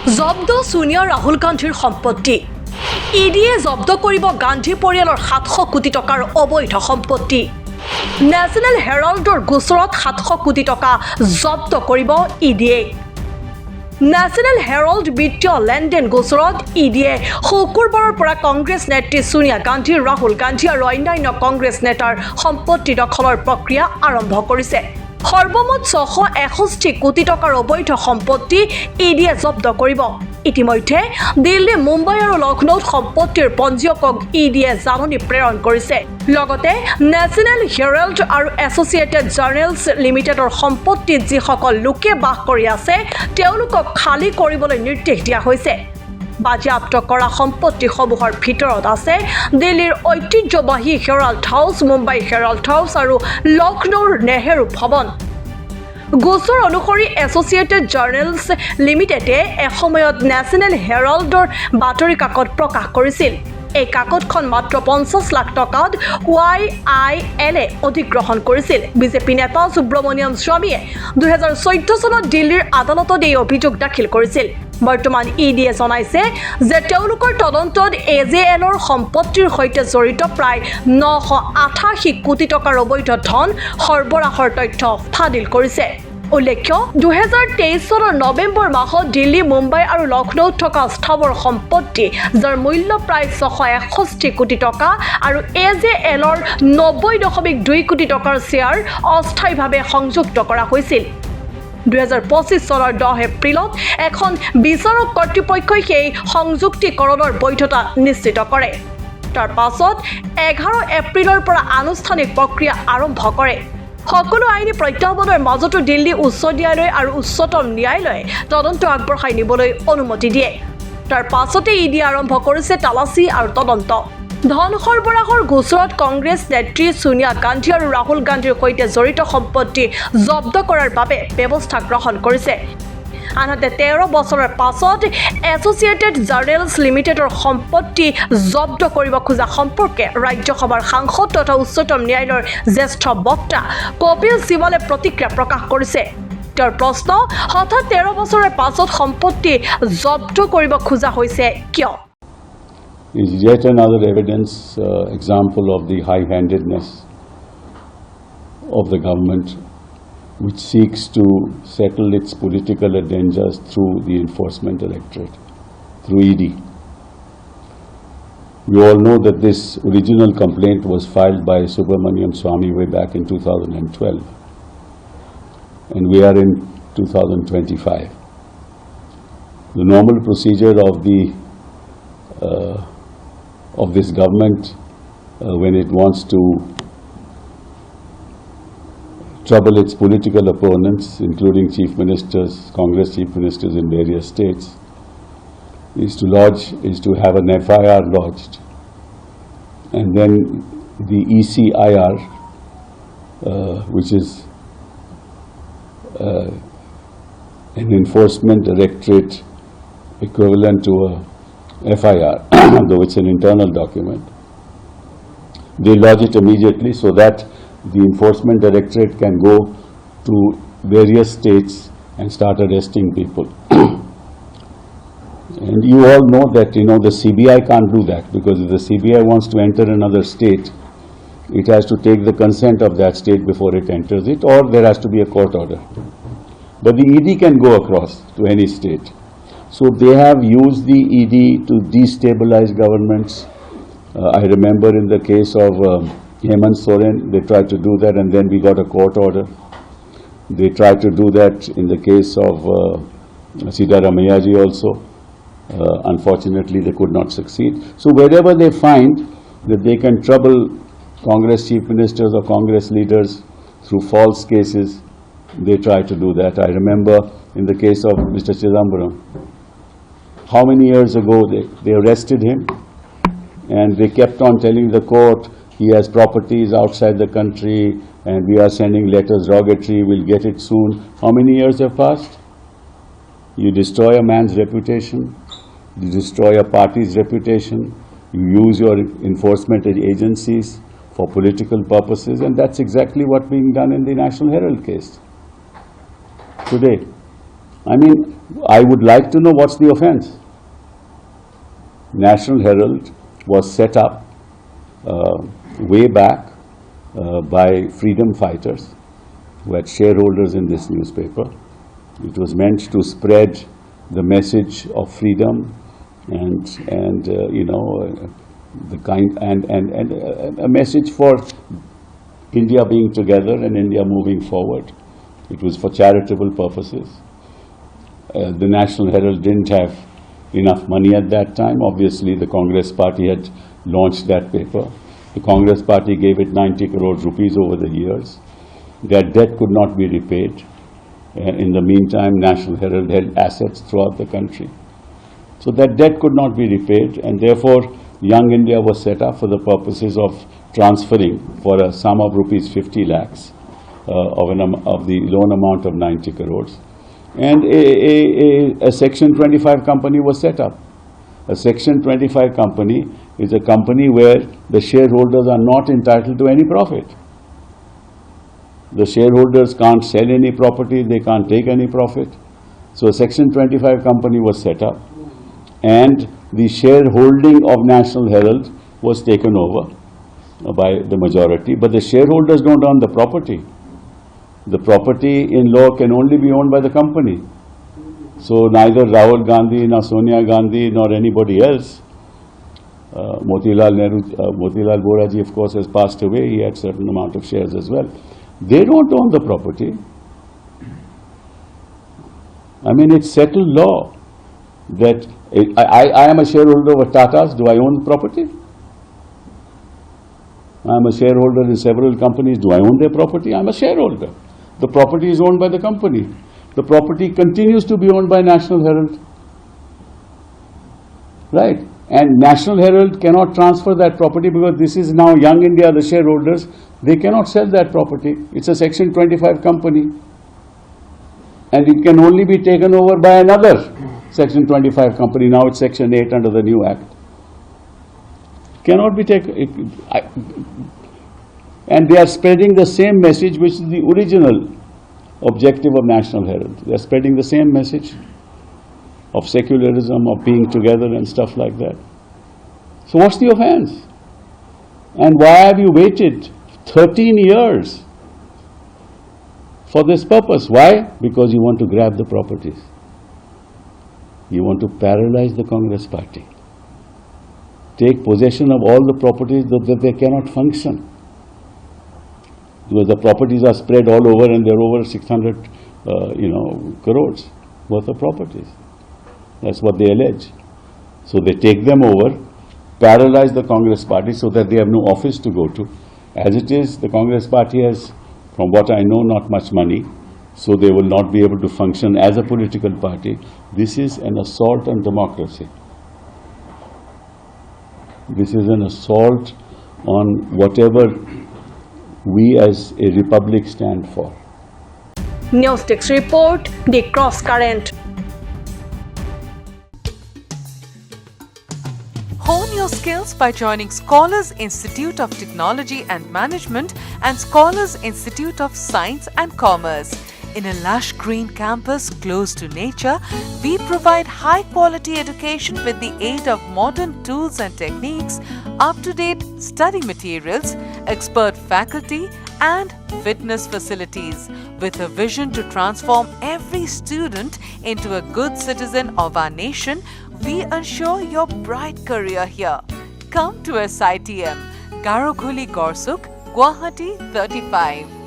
জব্দ সোনিয়া ৰাহুল গান্ধীৰ সম্পত্তি ইডিয়ে জব্দ কৰিব গান্ধী পৰিয়ালৰ 700 কোটি টকাৰ অবৈধ সম্পত্তি নেশ্যনেল হেৰাল্ডৰ গোচৰত 700 কোটি টকা জব্দ কৰিব ইডিয়ে নেশ্যনেল হেৰাল্ড বিত্তীয় লেনদেন গোচৰত ইডিয়ে শুকুৰবাৰৰ পৰা কংগ্ৰেছ নেত্ৰী সোনিয়া গান্ধী ৰাহুল গান্ধী আৰু অন্যান্য কংগ্ৰেছ নেতাৰ সম্পত্তি দখলৰ প্ৰক্ৰিয়া আৰম্ভ কৰিছে সৰ্বমুঠ 661 কোটি টকাৰ অবৈধ সম্পত্তি ইডিয়ে জব্দ কৰিব ইতিমধ্যে দিল্লী মুম্বাই আৰু লক্ষ্ণৌত সম্পত্তিৰ পঞ্জীয়কক ইডিয়ে জাননী প্ৰেৰণ কৰিছে লগতে নেশ্যনেল হেৰাল্ড আৰু এছ'চিয়েটেড জাৰ্নেলছ লিমিটেডৰ সম্পত্তিত যিসকল লোকে বাস কৰি আছে তেওঁলোকক খালী কৰিবলৈ নিৰ্দেশ দিয়া হৈছে বাজেয়াপ্ত কৰা সম্পত্তিসমূহৰ ভিতৰত আছে দিল্লীৰ ঐতিহ্যবাহী Herald house Mumbai Herald house আৰু লক্ষ্ণৌৰ নেহেৰু ভৱন গোচৰ অনুসৰি এছ'চিয়েটেড জাৰ্নেলছ লিমিটেডে এসময়ত নেশ্যনেল হেৰাল্ডৰ বাতৰি কাকত প্ৰকাশ কৰিছিল এই কাকতখন মাত্ৰ 50 লাখ টকাত YIL অধিগ্ৰহণ কৰিছিল বিজেপি নেতা সুব্ৰমণিয়াম স্বামীয়ে 2014 চনত দিল্লীৰ আদালতত এই অভিযোগ দাখিল কৰিছিল বৰ্তমান ইডিয়ে জনাইছে যে তেওঁলোকৰ তদন্তত AJLৰ সম্পত্তিৰ সৈতে জড়িত প্ৰায় 988 কোটি টকাৰ অবৈধ ধন সৰবৰাহৰ তথ্য ফাদিল কৰিছে উল্লেখ্য 2023 চনৰ নৱেম্বৰ মাহত দিল্লী মুম্বাই আৰু লক্ষ্ণৌত থকা স্থাৱৰ সম্পত্তি যাৰ মূল্য প্ৰায় 661 কোটি টকা আৰু AJLৰ 90.2 কোটি টকাৰ শ্বেয়াৰ অস্থায়ীভাৱে সংযুক্ত কৰা হৈছিল 2025 চনৰ 10 এপ্ৰিলত এখন বিচাৰক কৰ্তৃপক্ষই সেই সংযুক্তিকৰণৰ বৈধতা নিশ্চিত কৰে তাৰ পাছত 11 এপ্ৰিলৰ পৰা আনুষ্ঠানিক প্ৰক্ৰিয়া আৰম্ভ কৰে সকলো আইনী প্ৰত্যাহ্বানৰ মাজতো দিল্লী উচ্চ ন্যায়ালয় আৰু উচ্চতম ন্যায়ালয়ে তদন্ত আগবঢ়াই নিবলৈ অনুমতি দিয়ে তাৰ পাছতে ইডি আৰম্ভ কৰিছে তালাচী আৰু তদন্ত ধন সৰবৰাহৰ গোচৰত কংগ্ৰেছ নেত্ৰী সোনিয়া গান্ধী আৰু ৰাহুল গান্ধীৰ সৈতে জড়িত সম্পত্তি জব্দ কৰাৰ বাবে ব্যৱস্থা গ্ৰহণ কৰিছে আনহাতে 13 বছৰৰ পাছত এছ'চিয়েটেড জাৰ্নেলছ লিমিটেডৰ সম্পত্তি জব্দ কৰিব খোজা সম্পৰ্কে ৰাজ্যসভাৰ সাংসদ তথা উচ্চতম ন্যায়ালয়ৰ জ্যেষ্ঠ বক্তা কপিল সিবালে প্ৰতিক্ৰিয়া প্ৰকাশ কৰিছে তেওঁৰ প্ৰশ্ন হঠাৎ 13 বছৰৰ পাছত সম্পত্তি জব্দ কৰিব খোজা হৈছে কিয় is yet another example of the high-handedness of the government which seeks to settle its political agendas through the enforcement directorate, through ED. We all know that this original complaint was filed by Subramaniam Swamy way back in 2012, and we are in 2025. The normal procedure of this government when it wants to trouble its political opponents, including chief ministers, Congress chief ministers in various states, is to have an FIR lodged, and then the ECIR, which is an enforcement directorate equivalent to a FIR, though it's an internal document, they lodge it immediately so that the enforcement directorate can go to various states and start arresting people. And you all know that, the CBI can't do that, because if the CBI wants to enter another state, it has to take the consent of that state before it enters it, or there has to be a court order. But the ED can go across to any state. So they have used the ED to destabilize governments. I remember in the case of Hemant Soren, they tried to do that, and then we got a court order. They tried to do that in the case of Siddaramaiah ji also. Unfortunately, they could not succeed. So wherever they find that they can trouble Congress chief ministers or Congress leaders through false cases, they try to do that. I remember in the case of Mr. Chidambaram, how many years ago they arrested him, and they kept on telling the court he has properties outside the country and we are sending letters rogatory, we'll get it soon. How many years have passed? You destroy a man's reputation, you destroy a party's reputation, you use your enforcement agencies for political purposes, and that's exactly what's being done in the National Herald case today. I mean, I would like to know what's the offense. National Herald was set up way back by freedom fighters who had shareholders in this newspaper. It was meant to spread the message of freedom and the kind and a message for India being together and India moving forward. It was for charitable purposes. The National Herald didn't have enough money at that time. Obviously, the Congress party had launched that paper. The Congress party gave it 90 crore rupees over the years. That debt could not be repaid. In the meantime, National Herald held assets throughout the country. So that debt could not be repaid, and therefore Young India was set up for the purposes of transferring for a sum of rupees 50 lakhs of the loan amount of 90 crores. And a Section 25 company was set up. A Section 25 company is a company where the shareholders are not entitled to any profit. The shareholders can't sell any property, they can't take any profit. So a Section 25 company was set up, and the shareholding of National Herald was taken over by the majority, but the shareholders don't own the property. The property in law can only be owned by the company. So neither Rahul Gandhi, nor Sonia Gandhi, nor anybody else, Motilal Boraji, of course, has passed away. He had certain amount of shares as well. They don't own the property. I mean, it's settled law that I am a shareholder of Tata's. Do I own property? I am a shareholder in several companies. Do I own their property? I am a shareholder. The property is owned by the company. The property continues to be owned by National Herald. Right? And National Herald cannot transfer that property because this is now Young India, the shareholders. They cannot sell that property. It's a Section 25 company. And it can only be taken over by another Section 25 company. Now it's Section 8 under the new Act. Cannot be taken. And they are spreading the same message which is the original objective of National Herald. They are spreading the same message of secularism, of being together and stuff like that. So what's the offense? And why have you waited 13 years for this purpose? Why? Because you want to grab the properties. You want to paralyze the Congress party. Take possession of all the properties that they cannot function. Because the properties are spread all over and they're over 600 crores worth of properties. That's what they allege. So they take them over, paralyze the Congress party so that they have no office to go to. As it is, the Congress party has, from what I know, not much money, so they will not be able to function as a political party. This is an assault on democracy. This is an assault on whatever we as a republic stand for. News Desk report, the Crosscurrent. Hone your skills by joining Scholars Institute of Technology and Management and Scholars Institute of Science and Commerce. In a lush green campus close to nature, we provide high-quality education with the aid of modern tools and techniques, up-to-date study materials, expert faculty, and fitness facilities. With a vision to transform every student into a good citizen of our nation, we ensure your bright career here. Come to SITM, Garokhuli Gorsuk, Guwahati 35.